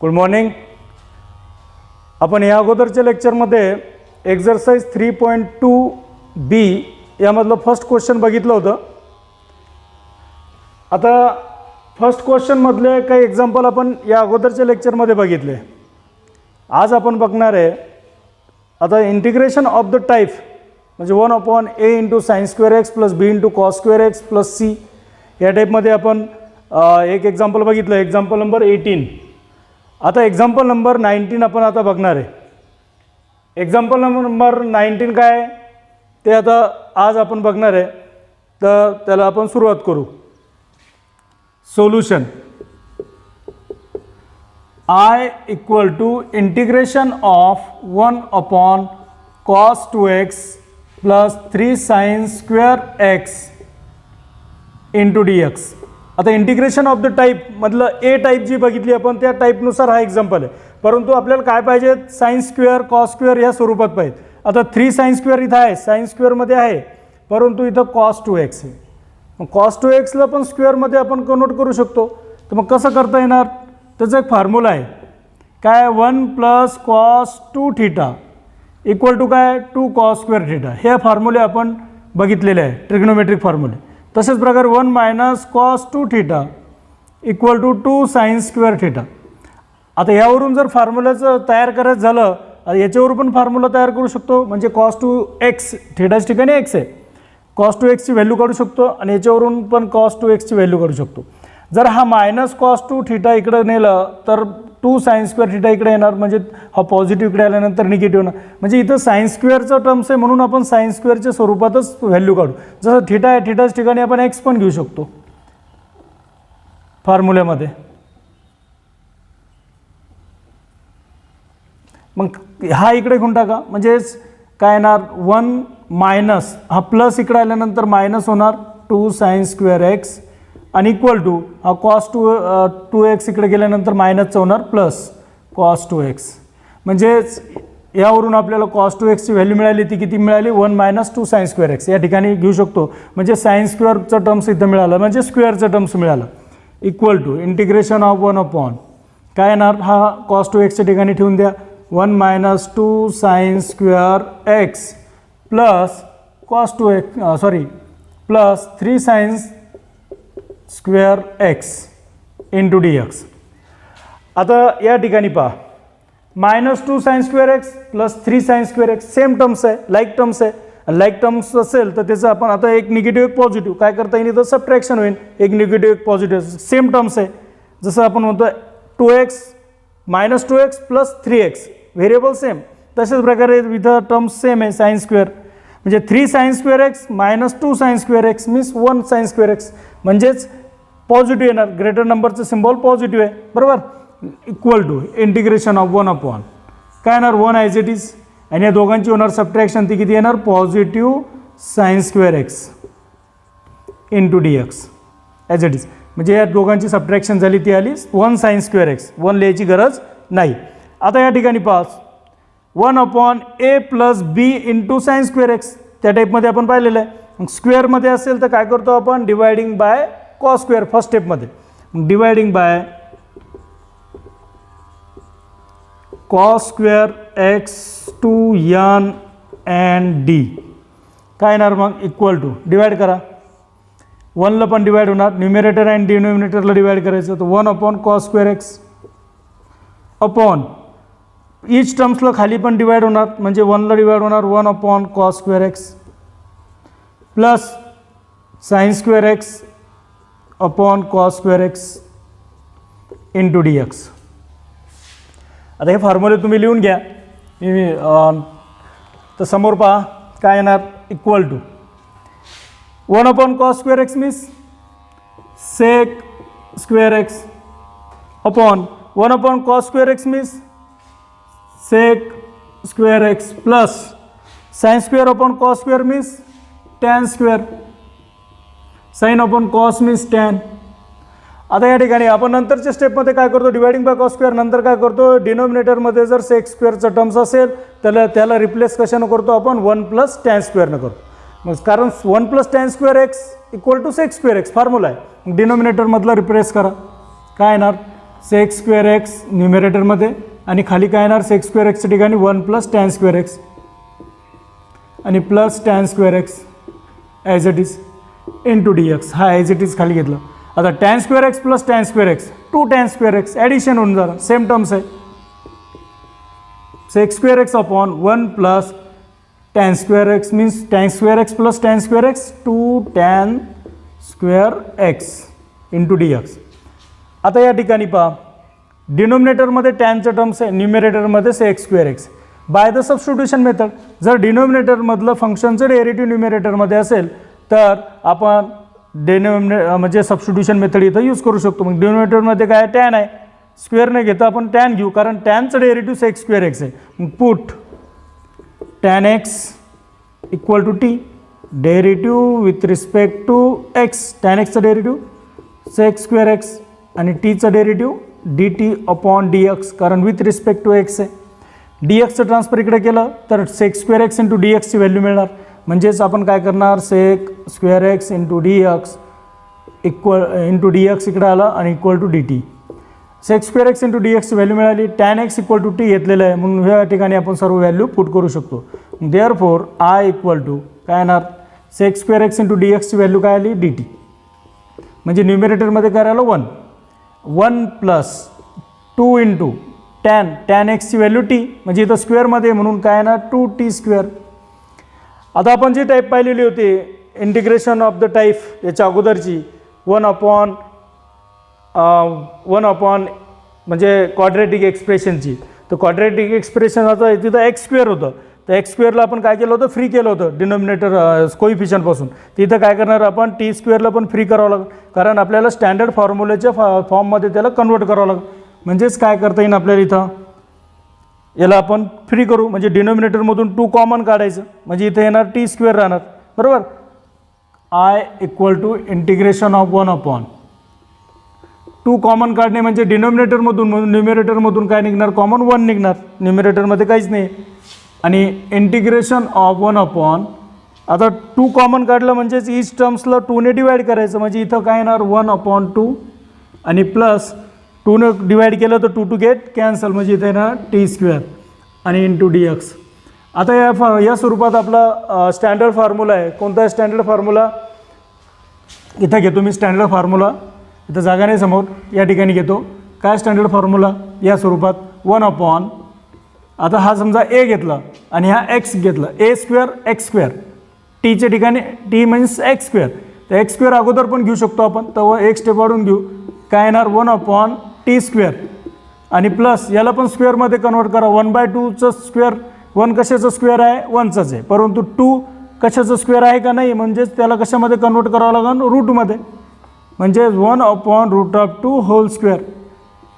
Good morning. आपण या अगोदरच्या लेक्चरमध्ये एक्झरसाइज 3.2B यामधलं फर्स्ट क्वेश्चन बघितलं होतं. आता फर्स्ट क्वेश्चनमधले काही एक्झाम्पल आपण या अगोदरच्या लेक्चरमध्ये बघितले. आज आपण बघणार आहे आता इंटिग्रेशन ऑफ द टाईप म्हणजे 1/a into sine square x plus b into cos square x plus c या टाईपमध्ये आपण एक एक्झाम्पल बघितलं. Example number 18. आता एक्झाम्पल नंबर 19 आपण आता बघणार आहे. एक्झाम्पल नंबर 19 काय आहे ते आता आज आपण बघणार आहे. तर त्याला आपण सुरुवात करू. Solution I equal to integration of 1/cos 2x plus 3 sin square x into dx. आता इंटिग्रेशन ऑफ द टाईप मधलं ए टाईप जी बघितली आपण त्या टाईपनुसार हा एक्झाम्पल आहे. परंतु आपल्याला काय पाहिजे साइन स्क्वेअर कॉस स्क्वेअर या स्वरूपात पाहिजे. आता 3 sin स्क्वेअर इथं आहे साइन स्क्वेअरमध्ये आहे परंतु इथं cos 2x आहे. मग cos 2xला पण स्क्वेअरमध्ये आपण कन्वर्ट करू शकतो. तर मग कसं करता येणार त्याचा एक फॉर्म्युला आहे काय 1 + cos 2θ इक्वल टू काय 2 cos स्क्वेअर θ. हे फॉर्म्युले आपण बघितलेले आहे ट्रिग्नोमेट्रिक फॉर्म्युले. तसेच प्रकारे 1 - cos 2θ equal to 2 sin square θ. आता यावरून जर फॉर्म्युलाचं तयार करायचं झालं याच्यावर पण फॉर्म्युला तयार करू शकतो. म्हणजे cos 2x थीटाच्या ठिकाणी x आहे cos 2x ची व्हॅल्यू काढू शकतो आणि याच्यावरून पण cos 2x ची व्हॅल्यू काढू शकतो. जर हा -cos 2θ इकडे नेलं तर 2 sin स्क्वेअर θ इकडे येणार म्हणजे हा पॉझिटिव्ह इकडे आल्यानंतर निगेटिव्ह होणार. म्हणजे इथं साइन स्क्वेअरचं टर्म्स आहे म्हणून आपण साइन स्क्वेअरच्या स्वरूपातच व्हॅल्यू काढू. जसं θ आहे θच्याच ठिकाणी आपण x पण घेऊ शकतो फॉर्म्युल्यामध्ये. मग हा इकडे घेऊन टाका म्हणजे काय येणार 1 - हा प्लस इकडे आल्यानंतर मायनस होणार 2 sin स्क्वेअर एक्स आणि इक्वल टू हा cos 2x इकडे गेल्यानंतर मायनसचं होणार प्लस cos 2x. म्हणजेच यावरून आपल्याला cos 2x ची व्हॅल्यू मिळाली ती किती मिळाली 1 - 2 sin स्क्वेअर एक्स या ठिकाणी घेऊ शकतो. म्हणजे साइन स्क्वेअरचं टर्म्स इथं मिळालं म्हणजे स्क्वेअरचं टर्म्स मिळालं इक्वल टू इंटिग्रेशन ऑफ 1 काय येणार हा cos 2xच्या ठिकाणी ठेवून द्या 1 - 2 sin square x plus cos 2x plus 3 sin square x into dx. आता या ठिकाणी पहा -2 sin square x plus 3 sin square x same terms आहे लाईक टर्म्स आहे. लाईक टर्म्स असेल तर त्याचं आपण आता एक निगेटिव्ह एक पॉझिटिव्ह काय करता येईल तर सबट्रॅक्शन होईल. एक निगेटिव्ह एक पॉझिटिव्ह सेम टर्म्स आहे. जसं आपण म्हणतो 2x -2x plus 3x variable same. तशाच प्रकारे इथं टर्म्स सेम आहे साइन स्क्वेअर म्हणजे 3 sin square x -2 sin square x means 1 sin square x म्हणजेच पॉझिटिव्ह येणार. ग्रेटर नंबरचं सिम्बॉल पॉझिटिव्ह आहे बरोबर. इक्वल टू इंटिग्रेशन ऑफ 1 काय येणार 1 ॲज इट इज आणि या दोघांची होणार सबट्रॅक्शन ती किती येणार positive sign square x into dx as it is. म्हणजे या दोघांची सबट्रॅक्शन झाली ती आली 1 sin स्क्वेअर एक्स 1 लिहायची गरज नाही. आता या ठिकाणी pass 1/a plus b into sine square x त्या टाईपमध्ये आपण पाहिलेलं आहे. मग स्क्वेअरमध्ये असेल तर काय करतो आपण dividing by cos square first स्टेपमध्ये. मग dividing by cos square x to n and d काय येणार मग इक्वल टू डिवाइड करा 1ला पण डिवाइड होणार न्यूमरेटर अँड डिनोमिनेटरला डिवाइड करायचं तर 1/cos square x upon each टर्म्सला खाली पण डिवाइड होणार म्हणजे 1ला डिवाइड होणार 1/cos square x plus sine square x upon cos square x into dx. आता हे फॉर्म्युले तुम्ही लिहून घ्या. तर समोर पहा काय येणार equal to 1/cos square x means sec square x upon 1/cos square x means sec square x plus sine square upon cos square means tan square sine upon cos means tan. आता या ठिकाणी आपण नंतरच्या स्टेपमध्ये काय करतो dividing bye cos square नंतर काय करतो डिनोमिनेटरमध्ये जर सेक स्क्वेअरचा टर्म्स असेल त्याला रिप्लेस कशानं करतो आपण 1 + tan स्क्वेअरनं करतो. मग कारण 1 + tan square x equal to sec square x formula आहे. डिनोमिनेटरमधला रिप्लेस करा काय येणार सेक स्क्वेअर एक्स न्युमिरेटरमध्ये आणि खाली काय येणार सेक स्क्वेअर एक्सच्या ठिकाणी 1 + tan स्क्वेअर एक्स आणि plus tan square x as it is into d x. हा ॲज इट इज खाली घेतलं. आता tan square x plus tan square x 2 tan square x addition होऊन जाणार सेम टर्म्स आहे. Sec square x upon 1 + tan square x means tan square x plus tan square x 2 tan square x into d x. आता या ठिकाणी पहा डिनोमिनेटरमध्ये टॅनचं terms आहे, न्युमिरेटरमध्ये sec square x. By the substitution method जर डिनोमिनेटरमधलं फंक्शनचं derivative न्युमिरेटरमध्ये असेल तर आपण म्हणजे सबस्टिट्यूशन मेथड इथं यूज करू शकतो. मग डिनोमिनेटरमध्ये काय टॅन आहे, स्क्वेअर नाही घेता आपण टॅन घेऊ कारण टॅनचं डेरिव्हेटिव्ह सेक स्क्वेअर एक्स आहे. मग put tan x equal to t derivative with respect to x. Tan एक्सचं डेरिव्हेटिव्ह सेक स्क्वेअर एक्स आणि टीचं derivative d t upon d x कारण विथ रिस्पेक्ट टू एक्स आहे. डी एक्सचं transfer इकडे केलं तर sec square x into d एक्सची व्हॅल्यू मिळणार. म्हणजेच आपण काय करणार sec square x into d x into d x इकडे आलं आणि equal to d t. Sec square x into d एक्सची व्हॅल्यू मिळाली. Tan x equal to t घेतलेलं आहे म्हणून ह्या ठिकाणी आपण सर्व व्हॅल्यू पुट करू शकतो. देअरफॉर आय इक्वल टू काय येणार sec square x into d एक्सची व्हॅल्यू काय आली डी टी. म्हणजे न्युमिरेटरमध्ये काय राहिलं 1 + 2 इंटू टॅन एक्सची व्हॅल्यू टी म्हणजे इथं स्क्वेअरमध्ये म्हणून काय येणार 2t स्क्वेअर. आता आपण जी टाईप पाहिलेली होती इंटिग्रेशन ऑफ द टाईप याच्या अगोदरची 1 अपॉन म्हणजे क्वाड्रॅटिक एक्सप्रेशनची. तर क्वाड्रॅटिक एक्सप्रेशन आता तिथं एक्स स्क्वेअर होतं तर एक्स स्क्वेअरला आपण काय केलं होतं फ्री केलं होतं डिनोमिनेटर कोइफिशियंटपासून. तिथं काय करणार आपण टी स्क्वेअरला पण फ्री करावं लागेल कारण आपल्याला स्टँडर्ड फॉर्म्युलेच्या फॉर्ममध्ये त्याला कन्वर्ट करावं लागेल. म्हणजेच काय करता येईल आपल्याला इथं याला आपण फ्री करू म्हणजे डिनोमिनेटरमधून 2 कॉमन काढायचं म्हणजे इथं येणार टी स्क्वेअर राहणार बरोबर. I equal to integration of 1 upon 2 common काढणे म्हणजे डिनोमिनेटरमधून म्हणून न्युमिरेटरमधून काय निघणार कॉमन 1 निघणार न्युमिरेटरमध्ये काहीच नाही. आणि इंटिग्रेशन ऑफ 1 अपॉन आता 2 कॉमन काढलं म्हणजेच ईच टर्म्सला 2ने डिवाईड करायचं म्हणजे इथं काय येणार 1/2 आणि प्लस 2ने डिवाईड केलं तर 2 गेट कॅन्सल म्हणजे इथे येणार टी स्क्वेअर आणि इंटू डी एक्स. आता या स्वरूपात आपला स्टँडर्ड फॉर्म्युला आहे. कोणता आहे स्टँडर्ड फॉर्म्युला इथं घेतो मी स्टँडर्ड फॉर्म्युला इथं जागा नाही समोर या ठिकाणी घेतो. काय स्टँडर्ड फॉर्म्युला या स्वरूपात 1 अपॉन आता हा समजा ए घेतला आणि हा एक्स घेतला ए स्क्वेअर एक्स स्क्वेअर टीच्या ठिकाणी टी मीन्स एक्स स्क्वेअर तर एक्स स्क्वेअर अगोदर पण घेऊ शकतो आपण तर एक स्टेप वाढून घेऊ काय येणार 1 अपॉन टी स्क्वेअर आणि प्लस याला पण स्क्वेअरमध्ये कन्वर्ट करा 1/2चं स्क्वेअर 1 कशाचं स्क्वेअर आहे 1चंच आहे परंतु 2 कशाचं स्क्वेअर आहे का नाही म्हणजेच त्याला कशामध्ये कन्वर्ट करावं लागेल रूटमध्ये म्हणजे 1/√2 होल स्क्वेअर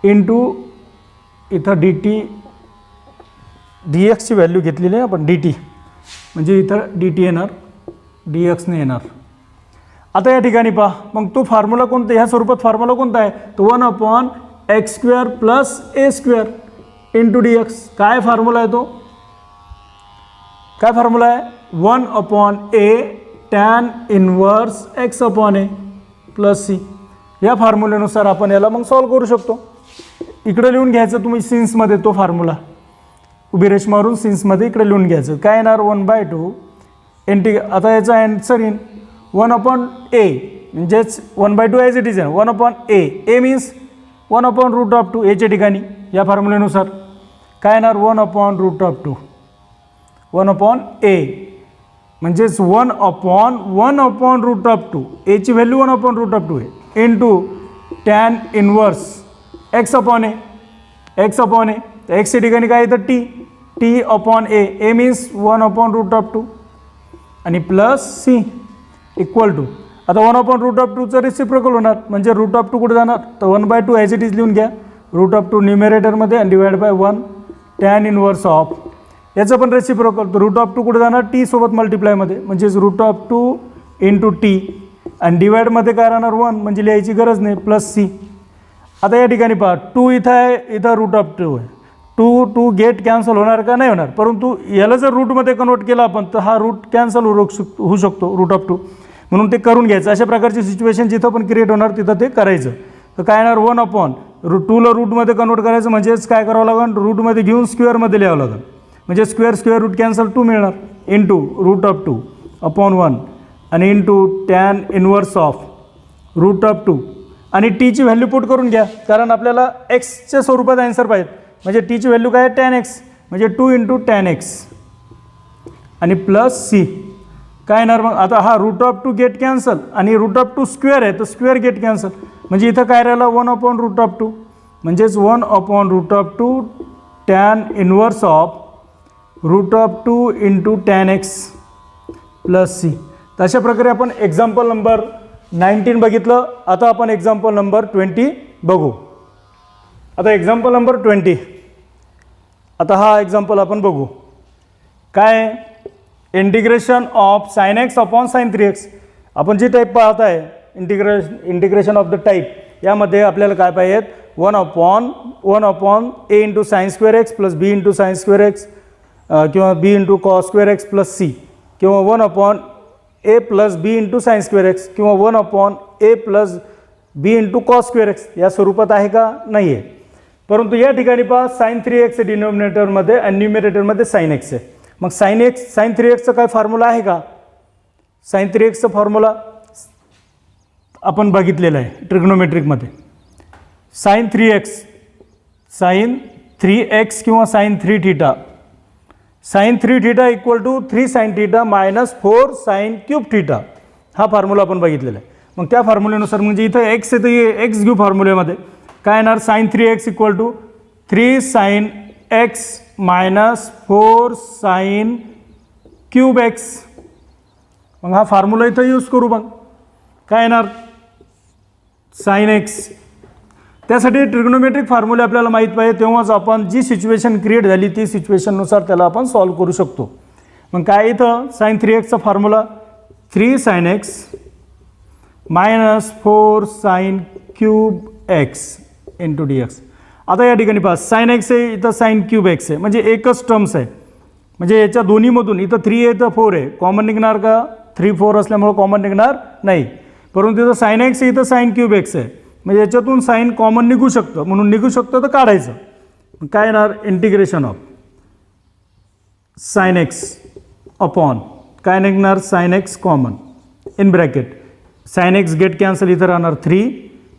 इंटू इथं डी टी डी एक्सची व्हॅल्यू घेतलेली आहे आपण डी टी म्हणजे इथं डी टी येणार डी एक्सने येणार. आता या ठिकाणी पहा मग तो फॉर्म्युला कोणता ह्या स्वरूपात फॉर्म्युला कोणता आहे तो 1/x² plus a² into d x. काय फॉर्म्युला आहे तो काय फॉर्म्युला आहे 1/a tan inverse x/a plus c. या फॉर्म्युलेनुसार आपण याला मग सॉल्व करू शकतो. इकडे लिहून घ्यायचं तुम्ही सिन्समध्ये तो फॉर्म्युला उभी रेष मारून सिन्समध्ये इकडे लिहून घ्यायचं काय येणार 1/2 आता याचा आन्सर येईल 1/a म्हणजेच 1/2 ॲज इट इज आहे 1/a मीन्स 1/√2 एच्या ठिकाणी या फॉर्म्युलेनुसार काय येणार 1/√2 1/a म्हणजेच 1/√2 एची व्हॅल्यू 1/√2 आहे इंटू टॅन इनवर्स x/a तर एक्सच्या ठिकाणी काय येतं t/a मीन्स 1/√2 आणि प्लस सी इक्वल टू आता 1/√2चं रिसिप्रोकल होणार म्हणजे √2 कुठे जाणार तर 1/2 ॲज इट इज लिहून घ्या √2 न्युमिरेटरमध्ये आणि divide by 1 tan inverse of याचं पण रेसिप्रोकल तर √2 कुठे जाणार टी सोबत मल्टिप्लायमध्ये म्हणजेच √2 इंटू टी आणि डिवाइडमध्ये काय राहणार 1 म्हणजे लिहायची गरज नाही प्लस सी. आता या ठिकाणी पहा 2 इथं आहे इथं √2 आहे 2 गेट कॅन्सल होणार का नाही होणार परंतु याला जर रूटमध्ये कन्वर्ट केलं आपण तर हा रूट कॅन्सल होऊ शकतो √2 म्हणून ते करून घ्यायचं. अशा प्रकारची सिच्युएशन जिथं पण क्रिएट होणार तिथं ते करायचं. तर काय येणार 1 टूला रूटमध्ये कन्वर्ट करायचं म्हणजेच काय करावं लागेल, रूटमध्ये घेऊन स्क्वेअरमध्ये लिहावं लागेल. म्हणजे स्क्वेअर रूट कॅन्सल 2 मिळणार इंटू रूट ऑफ 2 अपॉन 1 आणि into tan inverse of root of 2 आणि टीची व्हॅल्यू पुट करून घ्या, कारण आपल्याला एक्सच्या स्वरूपात आन्सर पाहिजे. म्हणजे टीची व्हॅल्यू काय आहे, टॅन एक्स, म्हणजे 2 इंटू टॅन एक्स आणि प्लस सी. काय येणार मग, आता हा रूट ऑफ 2 गेट कॅन्सल आणि रूट ऑफ 2 स्क्वेअर आहे तर स्क्वेअर गेट कॅन्सल. म्हणजे इथं काय राहिलं 1 अपॉन रूट ऑफ 2, म्हणजेच 1 upon root of 2 tan inverse of root of 2 into tan x plus C. तर अशा प्रकारे आपण एक्झाम्पल नंबर 19 बघितलं. आता आपण एक्झाम्पल नंबर 20 बघू. आता एक्झाम्पल नंबर 20, आता हा एक्झाम्पल आपण बघू. काय, integration of sine x upon sign 3x. आपण जी टाईप पाहत आहे इंटिग्रेशन ऑफ द टाईप, यामध्ये आपल्याला काय पाहिजेत, 1 upon a into sine square x plus b into sine square x किंवा b into cos square x plus c, किंवा 1 upon a plus b into sine square x किंवा 1 upon a plus b into cos square x या स्वरूपात आहे का, नाही आहे. परंतु या ठिकाणी पहा साइन 3x डिनोमिनेटरमध्ये आणि न्यूमिरेटरमध्ये साइन एक्स आहे. मग साइन 3xचं काय फॉर्म्युला आहे का, साइन 3xचं फॉर्म्युला आपण बघितलेलं आहे ट्रिग्नोमेट्रिकमध्ये. साइन 3x किंवा sine 3 theta, sine 3 theta equal to 3 sine theta minus 4 sine cube theta, हा फॉर्म्युला आपण बघितलेला आहे. मग त्या फॉर्म्युलेनुसार म्हणजे इथं एक्स आहे तर एक्स घेऊ फॉर्म्युलेमध्ये. काय येणार, sine 3x equal to 3 sine x minus 4 sine cube x. मग हा फॉर्म्युला इथं यूज करू. मग काय येणार, साइन एक्स. त्यासाठी ट्रिग्नोमेट्रिक फॉर्म्युले आपल्याला माहीत पाहिजे, तेव्हाच आपण जी सिच्युएशन क्रिएट झाली ती सिच्युएशननुसार त्याला आपण सॉल्व करू शकतो. मग काय इथं साइन 3xचा formula 3 sine x minus 4 sine cube x into d x. आता या ठिकाणी पहा साइन एक्स आहे, इथं साइन क्यूब एक्स आहे, म्हणजे एकच टर्म्स आहे. म्हणजे याच्या दोन्हीमधून इथं 3 आहे तर 4 आहे, कॉमन निघणार का, 3 4 असल्यामुळे कॉमन निघणार नाही. परंतु इथं साइन एक्स आहे, इथं साइन क्यूब एक्स आहे, म्हणजे याच्यातून साइन कॉमन निघू शकतं, म्हणून निघू शकतं तर काढायचं. काय येणार, integration of sine x upon काय निघणार, sine x common in bracket, sign x get cancel, इथं राहणार 3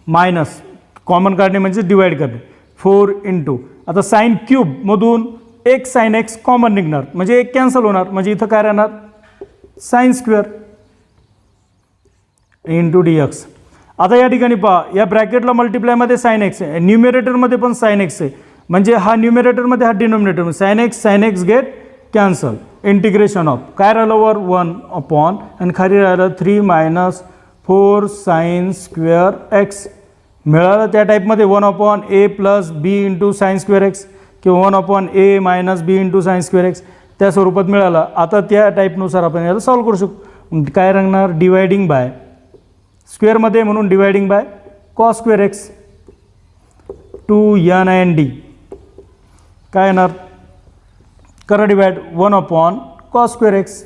मायनस कॉमन काढणे म्हणजे डिवाइड करणे 4 इंटू, आता साइन क्यूबमधून एक साइन एक्स कॉमन निघणार म्हणजे एक कॅन्सल होणार, म्हणजे इथं काय राहणार sine square into d x. आता या ठिकाणी पहा या ब्रॅकेटला मल्टिप्लायमध्ये साइन एक्स आहे, न्यूमिरेटरमध्ये पण साइन एक्स आहे, म्हणजे हा न्यूमिरेटरमध्ये हा डिनोमिनेटरमध्ये sine x get cancel. Integration of काय राहिलं वर 1 अपॉन आणि खाली राहिलं 3 मायनस 4 साइन स्क्वेअर एक्स. मिळालं त्या टाईपमध्ये 1 upon a plus b into sine square x किंवा 1 upon a minus B into sine square x त्या स्वरूपात मिळालं. आता त्या टाईपनुसार आपण याला सॉल्व करू शकतो. काय राहणार, डिवायडिंग बाय स्क्वेअरमध्ये म्हणून dividing by cos square x 2 n n d. काय येणार, करा divide 1 upon cos square x,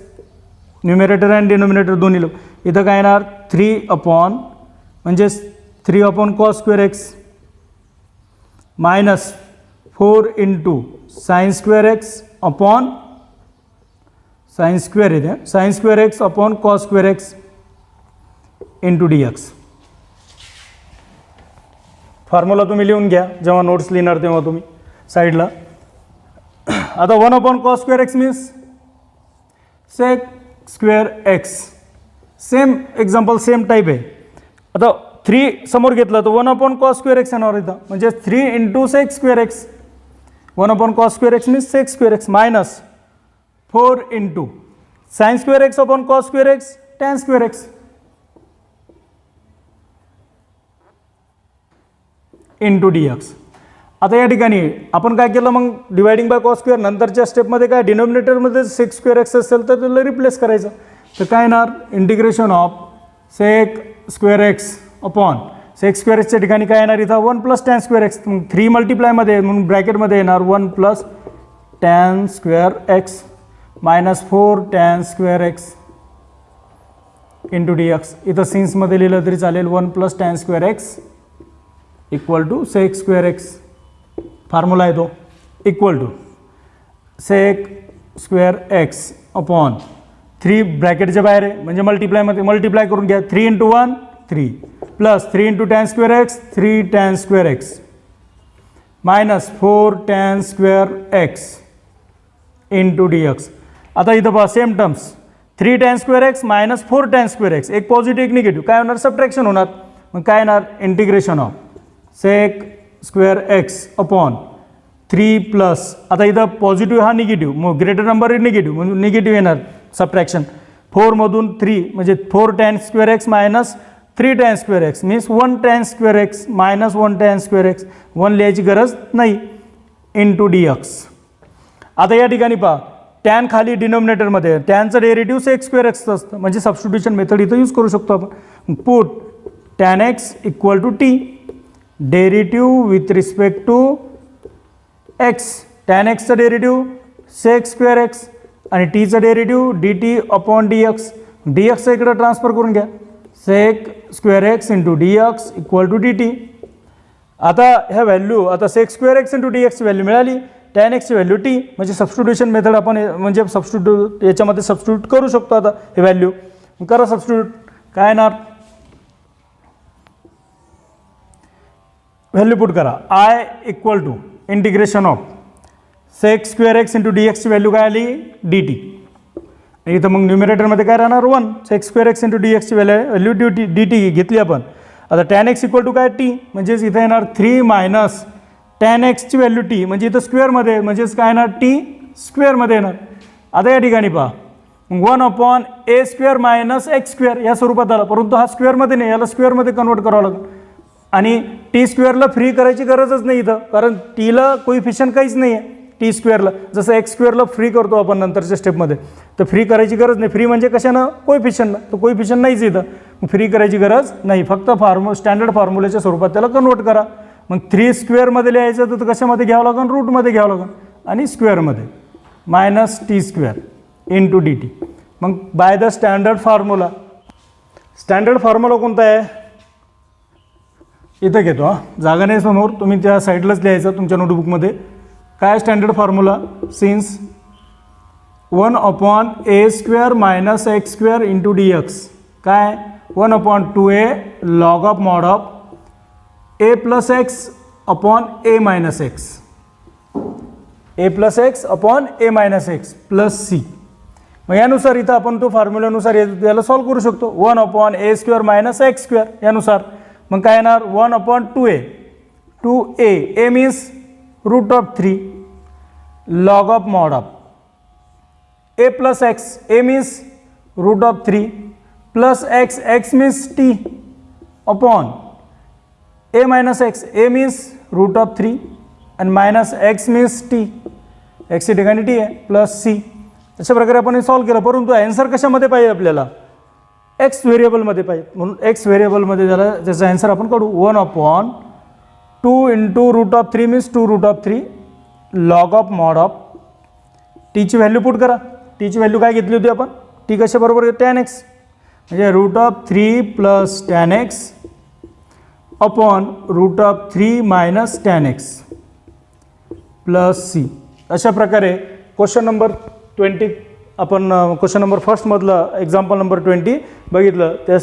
numerator and denominator दोन्ही लोक. इथं काय येणार 3 अपॉन म्हणजे 3 upon cos square x minus 4 into sine square x upon sine square इथे sine square x upon cos square x into d x. Formula तुम्ही लिहून घ्या जेव्हा नोट्स लिहिणार तेव्हा तुम्ही साईडला. आता 1 upon cos square x means sec square x. Same example same type आहे. आता 3 समोर घेतलं तर 1 अपॉन कॉस स्क्वेअर एक्स येणार इथं, म्हणजे 3 into sec square x. 1 upon cos square x means sec square x minus 4 into sine square x upon cos square x tan square x into d x. आता या ठिकाणी आपण काय केलं मग डिवायडिंग बाय कॉस स्क्वेअर, नंतरच्या स्टेपमध्ये काय डिनोमिनेटरमध्ये सेक स्क्वेअर एक्स असेल तर त्याला रिप्लेस करायचं. तर काय येणार integration of sec square x upon sec square एक्सच्या ठिकाणी काय येणार इथं 1 प्लस टॅन स्क्वेअर एक्स. मग 3 मल्टिप्लायमध्ये म्हणून ब्रॅकेटमध्ये येणार 1 plus tan square x minus 4 tan square x into d x. इथं सिन्समध्ये लिहिलं तरी चालेल 1 plus tan square x equal to sec square x formula आहे तो equal to sec square x upon 3 ब्रॅकेटच्या बाहेर आहे म्हणजे मल्टिप्लाय करून घ्या 3 into 1 3 plus 3 into tan square x 3 tan square x minus 4 tan square x into d x. आता इथं पहा same terms 3 tan square x minus 4 tan square x एक पॉझिटिव्ह एक निगेटिव्ह काय होणार सबट्रॅक्शन होणार मग काय येणार integration of sec square x upon 3 plus आता इथं पॉझिटिव्ह हा निगेटिव्ह मग ग्रेटर नंबर इज निगेटिव्ह म्हणून निगेटिव्ह येणार सबट्रॅक्शन 4 मधून 3 म्हणजे 4 tan square x minus 3 tan square x means 1 tan square x minus 1 tan square x 1 लिहायची गरज नाही इंटू डी एक्स. आता या ठिकाणी पहा टॅन खाली डिनॉमिनेटरमध्ये टॅनचं डेरिव्हेटिव्ह सेक स्क्वेअर एक्स असतं म्हणजे सबस्टिट्यूशन मेथड इथं यूज करू शकतो आपण put tan x equal to t derivative with respect to x tan एक्सचं डेरिव्हेटिव्ह सेक स्क्वेअर एक्स आणि टीचं derivative d t upon d x d एक्सचं इकडं ट्रान्सफर करून घ्या sec square x into d x equal to d t. आता ह्या value आता sec square x into d एक्सची व्हॅल्यू मिळाली टॅन एक्सची व्हॅल्यू टी म्हणजे सबस्टिट्यूशन मेथड आपण म्हणजे सबस्टिट्यूट याच्यामध्ये सबस्टिट्यूट करू शकतो. आता हे व्हॅल्यू करा सबस्टिट्यूट काय येणार व्हॅल्यू पुट करा I equal to integration of sec square x into d एक्सची व्हॅल्यू काय आली डी टी इथं मग न्युमिरेटरमध्ये काय राहणार 1 sec square x into d एक्सची व्हॅल्यू डी टी घेतली आपण. आता टॅन एक्स इक्वल टू काय टी म्हणजेच इथं येणार 3 मायनस टॅन एक्सची व्हॅल्यू टी म्हणजे इथं स्क्वेअरमध्ये म्हणजेच काय येणार टी स्क्वेअरमध्ये येणार. आता या ठिकाणी पहा 1 upon a square minus x square या स्वरूपात आला परंतु हा स्क्वेअरमध्ये नाही याला स्क्वेअरमध्ये कन्वर्ट करावं लागेल आणि टी स्क्वेअरला फ्री करायची गरजच नाही इथं कारण टीला कोइफिशियंट काहीच नाही आहे टी स्क्वेअरला जसं एक्स स्क्वेअरला फ्री करतो आपण नंतरच्या स्टेपमध्ये तर फ्री करायची गरज नाही फ्री म्हणजे कशानं कोइफिशियंटनं तर कोइफिशियंट नाहीच इथं फ्री करायची गरज नाही फक्त स्टँडर्ड फॉर्म्युलेच्या स्वरूपात त्याला कन्वर्ट करा. मग 3 स्क्वेअरमध्ये लिहायचं तर कशामध्ये घ्यावं लागेल रूटमध्ये घ्यावं लागेल आणि स्क्वेअरमध्ये minus t square into d t. मग बाय द स्टँडर्ड फॉर्म्युला कोणता आहे इथं घेतो जागा नाही समोर तुम्ही त्या साईडलाच लिहायचं तुमच्या नोटबुकमध्ये काय standard formula since 1 upon a square minus x square into d x काय 1 upon 2a log of mod of a plus x upon a minus x a plus x upon a minus x plus c. मग यानुसार इथं आपण तो फॉर्म्युल्यानुसार याला solve करू शकतो 1 upon a square minus x square यानुसार मग काय येणार 1 upon 2a a means root of 3 log of mod of a plus x a means root of 3 plus x means t upon a minus x a means root of 3 आणि minus x means t एक्सची ठिकाणी t आहे plus c. अशा प्रकारे आपण हे solve केलं परंतु ॲन्सर कशामध्ये पाहिजे आपल्याला एक्स व्हेरिएबलमध्ये पाहिजे म्हणून एक्स व्हेरिएबलमध्ये त्याचा ॲन्सर आपण काढू 1 upon 2 into root of 3 means 2 root of 3 log of mod of टीची व्हॅल्यू पुट करा टीची व्हॅल्यू काय घेतली होती आपण टी कशाबरोबर टॅन एक्स म्हणजे root of 3 plus tan x upon root of 3 minus tan x plus c. अशा प्रकारे क्वेश्चन नंबर 20 आपण क्वेश्चन नंबर फर्स्टमधलं एक्झाम्पल नंबर 20 बघितलं त्या